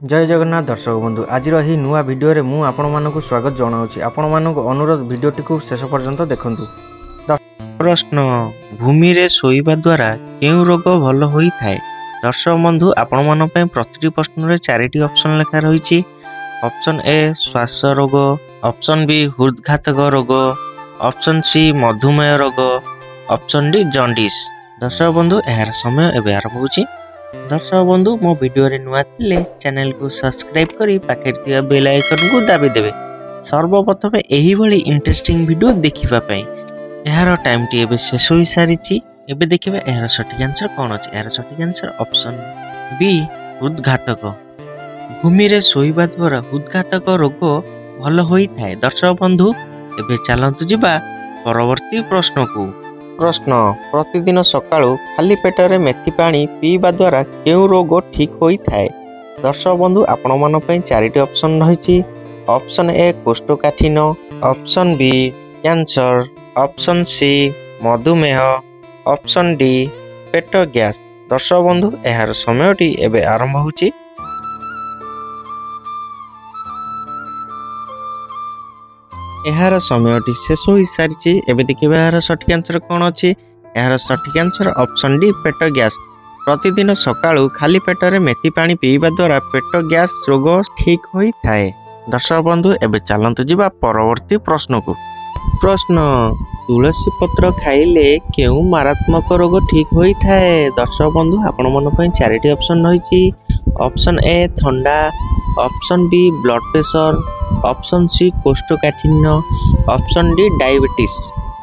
जय जगन्नाथ दर्शक बंधु आज नुआ भिडियो रे मु आपण मानक स्वागत जनाऊँ। आपण मानक अनुरोध भिडियोटी को शेष पर्यंत देखंतु। प्रश्न भूमि रे सोइबा द्वारा केउ रोग भल होई थाए। दर्शक बंधु आपण मान पय प्रति प्रश्न रे चारिटी ऑप्शन लिखा रही। ऑप्शन ए श्वास रोग, ऑप्शन बी हृदघातक रोग, ऑप्शन सी मधुमेह रोग, ऑप्शन डी जॉन्डिस। दर्शक बंधु यार समय एबे आरंभ होची। दर्शक बंधु मो वीडियो रे नुआ थिले चैनल को सब्सक्राइब करी पाखे थिया बेल आइकन को दाबी देबे सर्वप्रथम एही भली इंटरेस्टिंग वीडियो देखिबा पई। यार टाइम टी एबे शेष होई सारिची। एबे देखिबा यार सटीक आंसर कोन अछि। यार सटीक आंसर ऑप्शन बी हृदघातक। भूमि रे सोइबा द्वारा हृदघातक रोग भल होई थाए। दर्शक बंधु एबे चलंतु जिबा परवर्ती प्रश्न को। प्रश्न प्रतिदिन सकाळु खाली पेटरे मेथी पानी पीवा द्वारा केउ रोग ठीक होई थाए। दर्शक बंधु आपण मन पय चारिटी ऑप्शन रहिछि। ऑप्शन ए कोष्ठकाठिन्य, option B cancer, option C मधुमेह, ऑप्शन डी पेट गैस। दर्शक बंधु एहार समयटी एबे आरंभ होछि। एहार समयटी शेष हो सारी। एबे देखिबा एहार सटीक आंसर कोन अछि। एहार सटीक आंसर ऑप्शन डी पेट गैस। प्रतिदिन सकाळु खाली पेटरे मेथी पानी पीवा द्वारा पेट गैस रोग ठीक होई थाए। दर्शक बंधु एबे चलंतु जिबा परवर्ती प्रश्न को। प्रश्न तुलसी पत्र खाइले केउ मारात्मक रोग ठीक होई थाए। दर्शक बंधु आपण मन पय चारिटी ऑप्शन रहिछि। ऑप्शन ए ठंडा, option B blood pressure, option C कोष्ठकाठिन्य, ऑप्शन डी डायबिटीज।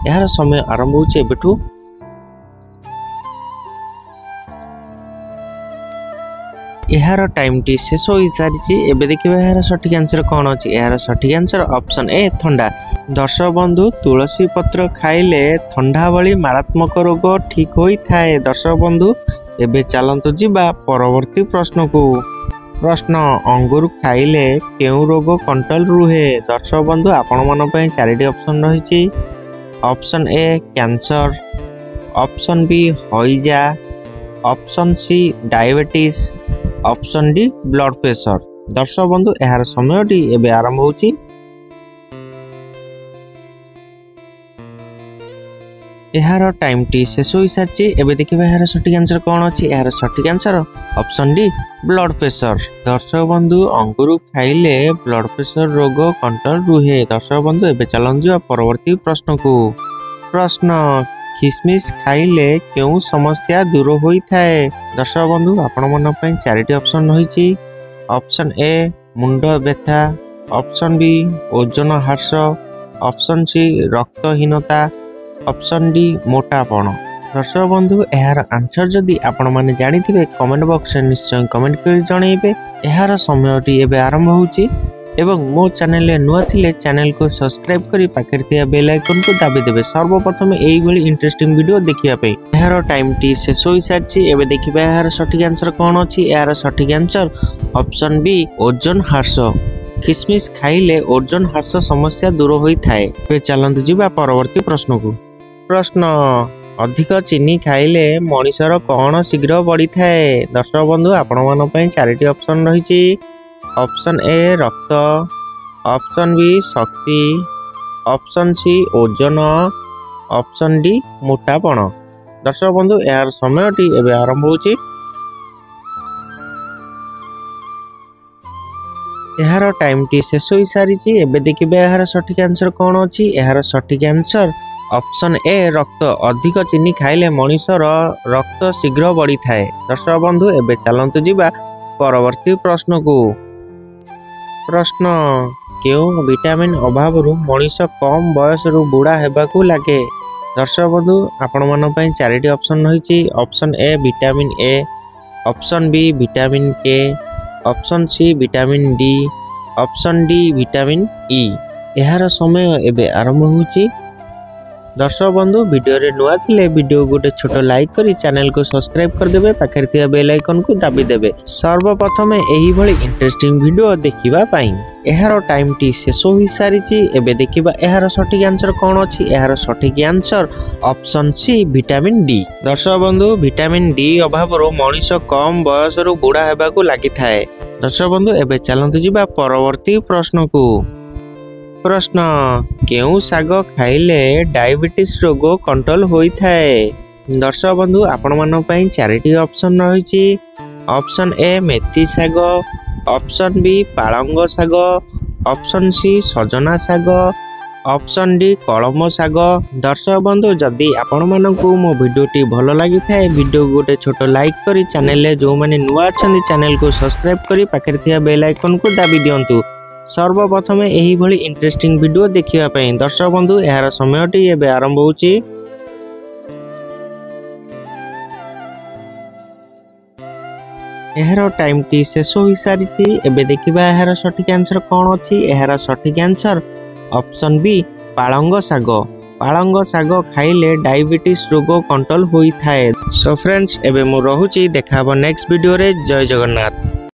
यार समय आरंभ होचे बेठू। यार टाइम टी शेष हो सारी। एबे देखिबा यार सटीक आंसर कोन अछि। यार सटीक आंसर ऑप्शन ए ठंडा। दर्शक बंधु तुलसी पत्र खाइले ठंडा भली मारात्मक रोग ठीक होई थाए। दर्शक बंधु एबे चलंतु जिबा परवर्ती प्रश्न को। प्रश्न अंगूर खाइले केउ रोग कंट्रोल रुहे। दर्शक बंधु आपण मन पय चारिटी ऑप्शन रहिछि। Option A cancer, option B हइजा, option C diabetes, option D blood pressure. दर्शक बंधु एहार समयटी एबे आरंभ होछि। एहार टाइम टी शेष हो सारी। एबे देखिबा एहार सटीक आंसर कोन अछि। एहार सटीक answer option D blood pressure. दर्शक बंधु अंगूर खाइले ब्लड प्रेशर रोग कंट्रोल रुहे। दर्शक बंधु एबे चलन जिवा परवर्ती प्रश्न को। प्रश्न किशमिश खाइले केउ समस्या दूर होई थाए। दर्शक बंधु आपण मन पय चारिटी ऑप्शन रहिछि। ऑप्शन ए मुंड व्यथा, ऑप्शन बी ओजन ह्रास, ऑप्शन सी रक्तहीनता, ऑप्शन डी मोटापण। दर्शक बंधु एहार आंसर जदि आपण माने जानिथिबे कमेंट बॉक्स रे निश्चय कमेंट करि जणाइबे। एहार समयटी एबे आरंभ होउची एवं मो चैनल रे नुआ थिले चैनल को सब्सक्राइब करी पाखेर थिया बेल आइकन को दाबी देबे सर्वप्रथम एई भली इंटरेस्टिंग वीडियो देखिया पे। एहार टाइम टी शेष होई सारछि। एबे देखिबा एहार सटीक आंसर कोन अछि। एहार सटीक आंसर ऑप्शन बी ओजन ह्रास। किशमिश खाइले ओजन ह्रास समस्या दूर होई थाए। पे चलंतु जिबा परवर्ती प्रश्न को। प्रश्न अधिक चीनी खाइले मनिषर कौन शीघ्र बढ़ी थाए। दर्शक बंधु आपण मन पय चारिटी ऑप्शन रहिछि। ऑप्शन ए रक्त, ऑप्शन बी शक्ति, ऑप्शन सी ओजन, ऑप्शन डी मोटापण। दर्शक बंधु यार समयटी एबे आरंभ होछि। यार टाइम टी शेष होई सारिछि। एबे देखिबे यार सटीक आंसर कोन अछि। यार सटीक आंसर ऑप्शन ए रक्त। अधिक चीनी खाइले मनिषर रक्त शीघ्र बढ़ी थाए। दर्शक बंधु एबे चलंतु जिबा परवर्ती प्रश्न को। प्रश्न केउ विटामिन अभाव रु मनिष कम बयस रु बुढ़ा हेबाकू लागे। दर्शक बंधु आपण मन पय चारिटी ऑप्शन रहिछि। Option A vitamin A, option B vitamin K, option C vitamin D, option D vitamin E. एहार समय एबे आरंभ होछि। दर्शक बंधु वीडियो रे नुआ थिले वीडियो गोटे छोट लाइक करी चैनल को सब्सक्राइब कर देबे पाखेर थिया बेल आइकन को दाबी देबे सर्वप्रथम एही भली इंटरेस्टिंग वीडियो देखिबा पाई। एहार टाइम टी शेष हो सारी। एबे देखिबा एहार सठिक आंसर कौन अछि। एहार सठिक answer option C vitamin D. दर्शक बंधु विटामिन डी अभाव मनीष कम बयस बुढ़ा हेबाकू लागि थाए। दर्शक बंधु एबे चलंतु जिबा परवर्ती प्रश्न को। प्रश्न केउ साग खाइले डायबिटीज रोग कंट्रोल होई थाए। दर्शक बंधु आपण मानन पई चारिटी ऑप्शन रहिछि। ऑप्शन ए मेथी साग, ऑप्शन बी पालंग साग, ऑप्शन सी सजना साग, ऑप्शन डी कलम साग। दर्शक बंधु जदि आपण मानकू मो वीडियोटी भलो लागि थाए वीडियो गोटे छोटो लाइक करी चैनल ले जो माने नुवा अछंदी चैनल को सब्सक्राइब करी पाखरे थिया बेल आइकन को दाबी दियंतु सर्वप्रथमे एही भली इंटरेस्टिंग वीडियो देखिबा पई। दर्शक बंधु एहार समयटी एबे आरंभ होउची। एहार टाइम टी शेष हो सारी। एबे देखिबा एहार सठिक आंसर कौन अछि। एहार सठिक आंसर ऑप्शन बी पालंग साग। पालंग साग खाइले डायबिटीज रोग कंट्रोल होई थाए। सो फ्रेंड्स एबे मु रहुची, देखाबो नेक्स्ट वीडियो रे। जय जगन्नाथ।